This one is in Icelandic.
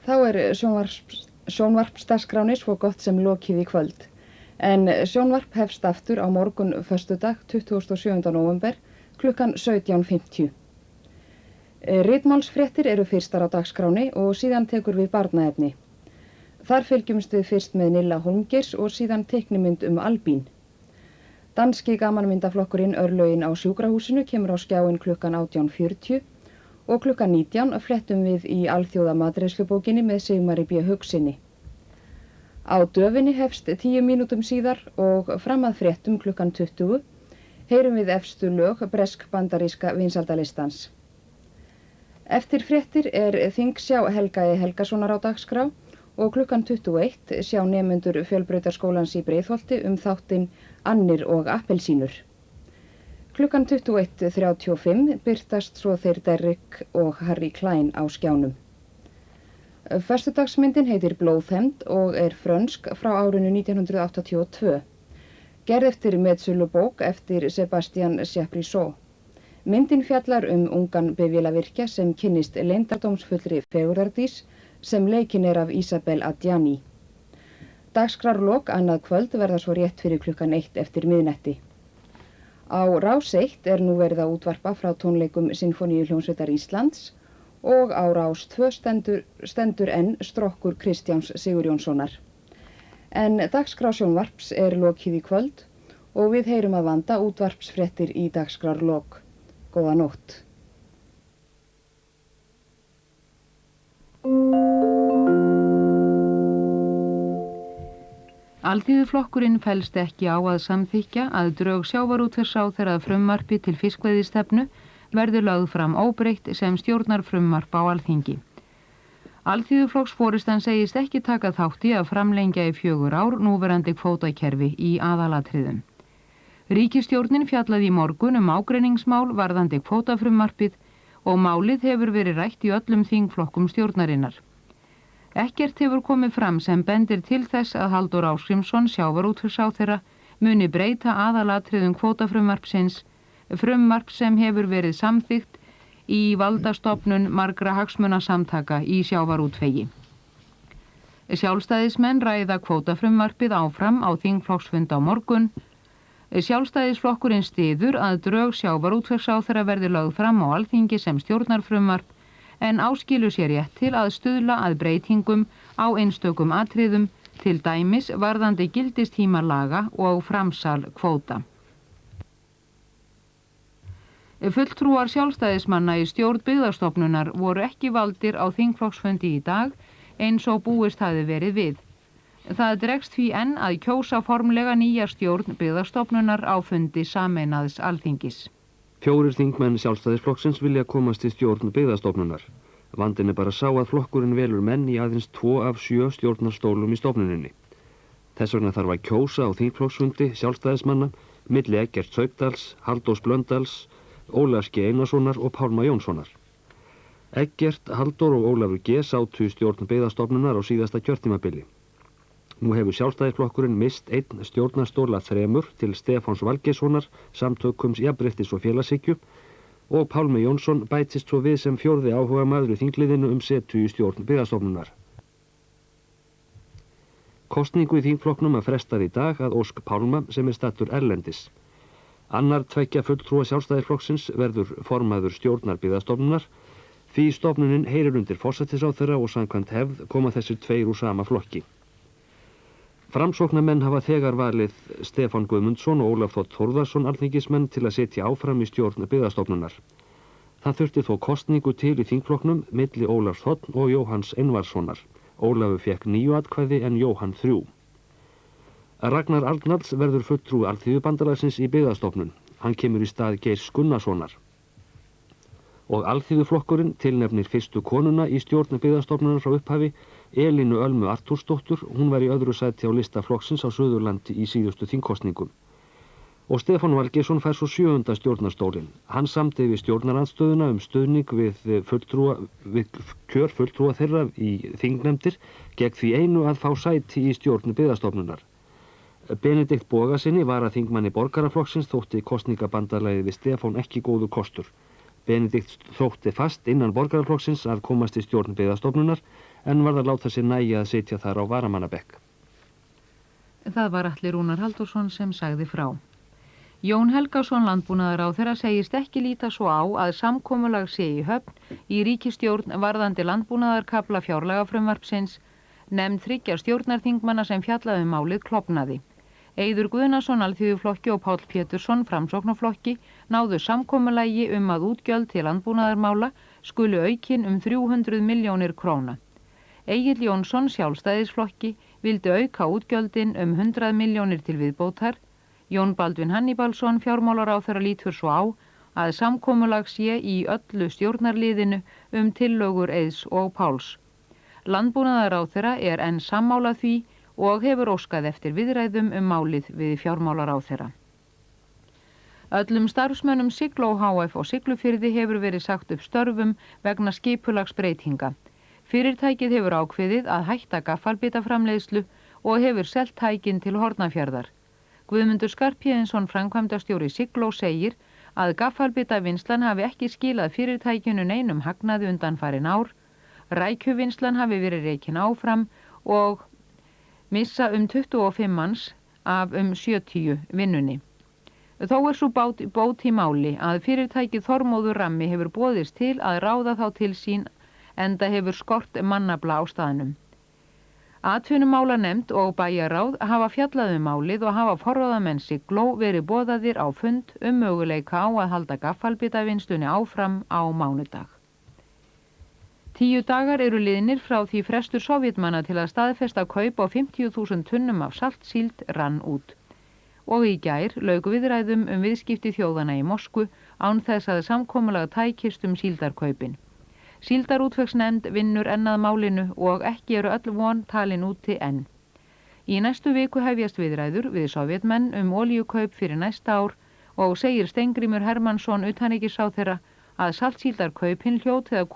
Þá er sjónvarpsdagskráni svo gott sem lokið í kvöld. En sjónvarp hefst aftur á morgun föstudag 27. nóvember klukkan 17:50. Ritmálsfréttir eru fyrstar á dagskráni og síðan tekur við barnaefni. Þar fylgjumst við fyrst með Nilla Hólmgeirs og síðan teiknimynd Albín. Danski gamanmyndaflokkurinn Örlögin á sjúkrahúsinu kemur á skjáinn klukkan 18:40 og klukkan 19 flettum við í alþjóða matreiðslubókinni með Sigmari B. Haugsinni. Á döfinni hefst 10 mínútum síðar og fram að fréttum klukkan 20 heyrum við efstu lög bresk-bandaríska vinsældalistans. Eftir fréttir er þingsjá Helga E. Helgasonar á dagskrá og klukkan 21 sjá nemendur Fjölbrautaskólans í Breiðholti þáttinn Annir og appelsínur. Klukkan 21:35 birtast svo þeir Derrick og Harry Klein á skjánum. Föstudagsmyndin heitir Blóðhefnd og er frönsk frá árinu 1982. Gerð eftir metsölubók eftir Sébastien Chapuisat. Myndin fjallar ungan bifvélavirkja sem kynnist leyndardómsfullri fegurðardís sem leikin er af Isabel Adjani. Dagskrárlok annað kvöld verða svo rétt fyrir klukkan 1 eftir miðnætti. Á Rás 1 er nú verið að útvarpa frá tónleikum Sinfóníuhljómsveitar Íslands og á Rás 2 stendur enn strokkur Kristjáns Sigurjónssonar. En dagskrá sjónvarps er lokið í kvöld og við heyrum að vanda útvarpsfréttir í dagskrárlok. Góða nótt. Alþýðuflokkurinn fellst ekki á að samþykkja að drög sjávarútvegsráðherra frumvarpi til fiskveiðistefnu verður lögð fram óbreytt sem stjórnarfrumvarp á Alþingi. Alþýðuflokksforystan segist ekki taka þátt í að framlengja í 4 ár núverandi kvótakerfi í aðalatriðum. Ríkisstjórnin fjallaði í morgun ágreiningsmál varðandi kvótafrumvarpið og málið hefur verið rætt í öllum þingflokkum stjórnarinnar. Ekkert hefur komið fram sem bendir til þess að Halldór Ásgrímsson sjávarútvegsráðherra muni breyta aðalatriðum kvótafrumvarpsins, frumvarp sem hefur verið samþykkt í valdastofnun margra hagsmunasamtaka í sjávarútvegi. Sjálfstæðismenn ræða kvótafrumvarpið áfram á þingflokksfund á morgun. Sjálfstæðisflokkurinn styður að drög sjávarútvegsráðherra verði lögð fram á Alþingi sem stjórnarfrumvarp en áskilur sér rétt til að stuðla að breytingum á einstökum atriðum, til dæmis varðandi gildistíma laga og framsal kvóta. Fulltrúar sjálfstæðismanna í stjórn Byggðastofnunar voru ekki valdir á þingflokksfundi í dag eins og búist hafi verið við. Það dregst því enn að kjósa formlega nýja stjórn Byggðastofnunar á fundi sameinaðs Alþingis. 4 þingmenn sjálfstæðisflokksins vilja komast í stjórn Byggðastofnunar. Vandinn er bara sá að flokkurinn velur menn í aðeins 2 af 7 stjórnarstólum í stofnuninni. Þess vegna þarf að kjósa á þingflokksfundi sjálfstæðismanna milli Eggerts Haukdals, Halldórs Blöndals, Ólafs G. Einarssonar og Pálma Jónssonar. Eggert, Halldór og Ólafur G. sátu í stjórn Byggðastofnunar á síðasta kjörtímabili. Nú hefur sjálfstæðisflokkurinn mist 1 stjórnarstól af 3 til Stefáns Valgeirssonar, Samtökums jafnréttis og félagshyggju, og Pálmi Jónsson bætist svo við sem 4. áhugamaður í þingliðinu setu í stjórn Byggðastofnunar. Kosningu í þingflokknum að frestar í dag að ósk Pálma sem er staddur erlendis. Annar 2 fulltrúa sjálfstæðisflokksins verður formaður stjórnar Byggðastofnunar, því stofnunin heyrir undir forsætisráðherra og samkvæmt hefð koma þessir 2 úr sama flokki. Framsóknarmenn hafa þegar valið Stefán Guðmundsson og Ólaf Þ. Þórðarsson alþingismenn til að setja áfram í stjórn Byggðastofnunar. Það þurfti þó kosningu til í þingflokknum milli Ólafs Þ. og Jóhanns Einvarssonar. Ólafur fekk 9 atkvæði en Jóhann 3. Ragnar Arnalds verður fulltrúi Alþýðubandalagsins í Byggðastofnun. Hann kemur í stað Geirs Gunnarssonar. Og Alþýðuflokkurinn tilnefnir fyrstu konuna í stjórn Byggðastofnunar frá upphafi, Elínu Ölmu Artúrsdóttur. Hún var í öðru sæti á lista flokksins á Suðurlandi í síðustu þingkosningum. Og Stefán Valgeirsson fær svo 7. stjórnarstólinn. Hann samdi við stjórnarandstöðuna stuðning við kjör fulltrúa þeirra í þingnefndir gegn því einu að fá sæti í stjórn Byggðastofnunar. Benedikt Bogasyni varaþingmanni Borgaraflokksins þótti kosningabandalagið við Stefán ekki góður kostur. Benedikt þótti fast innan Borgaraflokksins að komast í stjórn Byggðastofnunar en varð að láta sér nægja að sitja þar á varamannabekk. Það var Atli Rúnar Halldórsson sem sagði frá. Jón Helgason landbúnaðarráðherra segist ekki líta svo á að samkomulag sé í höfn í ríkisstjórn varðandi landbúnaðarkafla fjárlagafrumvarpsins. Nefnd 3 stjórnarþingmanna sem fjallaði málið klofnaði. Eiður Guðnason Alþýðuflokki og Páll Pétursson Framsóknarflokki náðu samkomulagi að útgjöld til landbúnaðarmála skulu aukin 300 milljónir króna. Egill Jónsson Sjálfstæðisflokki vildi auka útgjöldin 100 milljónir til viðbótar. Jón Baldvin Hannibalsson fjármálaráðherra lítur svo á að samkomulag sé í öllu stjórnarliðinu tillögur Eiðs og Páls. Landbúnaðarráðherra enn sammála því og hefur óskað eftir viðræðum málið við fjármálaráðherra. Öllum starfsmönnum Sigló HF og Siglufirði hefur verið sagt upp störfum vegna skipulagsbreytinga. Fyrirtækið hefur ákveðið að hætta gaffalbitaframleiðslu og hefur selt tækin til Hornafjarðar. Guðmundur Skarphéðinsson framkvæmdastjóri Sigló segir að gaffalbitavinnslan hafi ekki skilað fyrirtækinu neinum hagnaði undanfarin ár, rækjuvinnslan hafi verið rekin áfram og missa 25 manns af 70 vinnunni. Þó svo bót í máli að fyrirtækið Þormóður Rammi hefur boðist til að ráða þá til sín enda hefur skort mannafla á staðnum. Atvinnumálanefnd og bæjarráð hafa fjallað málið og hafa forráðamenn Sigló verið boðaðir á fund möguleika á að halda gaffalbitavinnslunni áfram á mánudag. 10 dagar eru liðnir frá því frestur Sovétmanna til að staðfesta kaup á 50.000 tunnum af saltsíld rann út. Og í gær lauk viðræðum viðskipti þjóðanna í Moskvu án þess að samkomulag tækist síldarkaupin. Síldarútvegsnefnd vinnur enn að málinu og ekki eru öll von talin úti enn. Í næstu viku hefjast viðræður við Sovétmenn olíukaup fyrir næsta ár og segir Steingrímur Hermannsson utanríkisráðherra að saltsíldarkaupin hljóti að koma